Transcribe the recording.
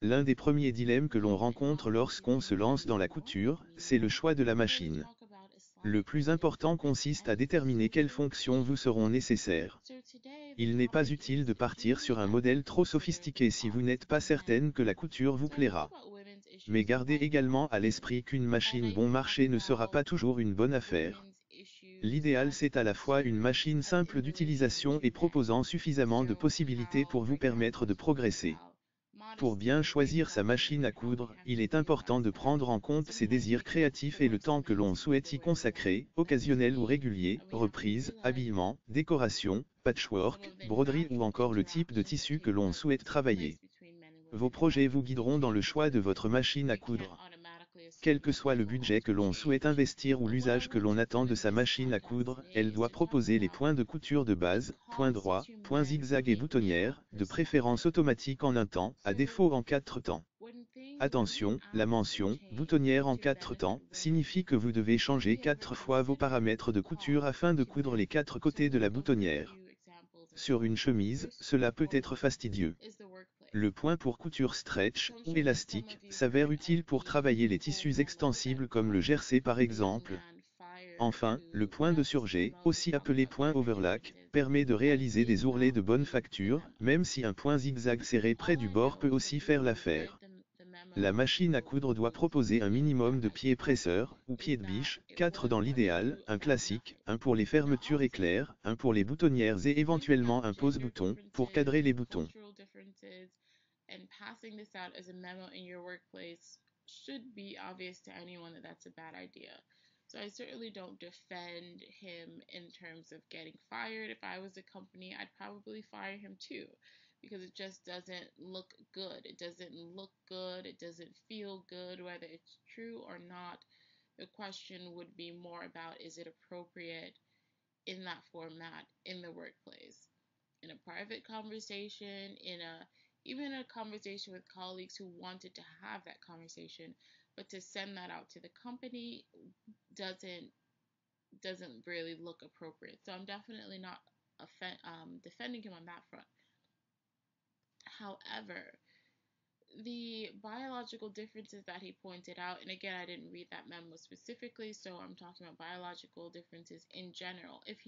L'un des premiers dilemmes que l'on rencontre lorsqu'on se lance dans la couture, c'est le choix de la machine. Le plus important consiste à déterminer quelles fonctions vous seront nécessaires. Il n'est pas utile de partir sur un modèle trop sophistiqué si vous n'êtes pas certaine que la couture vous plaira. Mais gardez également à l'esprit qu'une machine bon marché ne sera pas toujours une bonne affaire. L'idéal c'est à la fois une machine simple d'utilisation et proposant suffisamment de possibilités pour vous permettre de progresser. Pour bien choisir sa machine à coudre, il est important de prendre en compte ses désirs créatifs et le temps que l'on souhaite y consacrer, occasionnel ou régulier, reprise, habillement, décoration, patchwork, broderie ou encore le type de tissu que l'on souhaite travailler. Vos projets vous guideront dans le choix de votre machine à coudre. Quel que soit le budget que l'on souhaite investir ou l'usage que l'on attend de sa machine à coudre, elle doit proposer les points de couture de base, points droits, points zigzag et boutonnières, de préférence automatique en un temps, à défaut en 4 temps. Attention, la mention « boutonnière en 4 temps » signifie que vous devez changer 4 fois vos paramètres de couture afin de coudre les 4 côtés de la boutonnière. Sur une chemise, cela peut être fastidieux. Le point pour couture stretch ou élastique s'avère utile pour travailler les tissus extensibles comme le jersey par exemple. Enfin, le point de surjet, aussi appelé point overlock, permet de réaliser des ourlets de bonne facture, même si un point zigzag serré près du bord peut aussi faire l'affaire. La machine à coudre doit proposer un minimum de pieds presseurs, ou pieds de biche, 4 dans l'idéal, un classique, un pour les fermetures éclairs, un pour les boutonnières et éventuellement un pose-bouton, pour cadrer les boutons. And passing this out as a memo in your workplace should be obvious to anyone that that's a bad idea. So I certainly don't defend him in terms of getting fired. If I was a company, I'd probably fire him too, because it just doesn't look good. It doesn't look good. It doesn't feel good, whether it's true or not. The question would be more about, is it appropriate in that format in the workplace? In a private conversation, even a conversation with colleagues who wanted to have that conversation, but to send that out to the company doesn't really look appropriate. So I'm definitely not defending him on that front. However, the biological differences that he pointed out, and again, I didn't read that memo specifically, so I'm talking about biological differences in general. If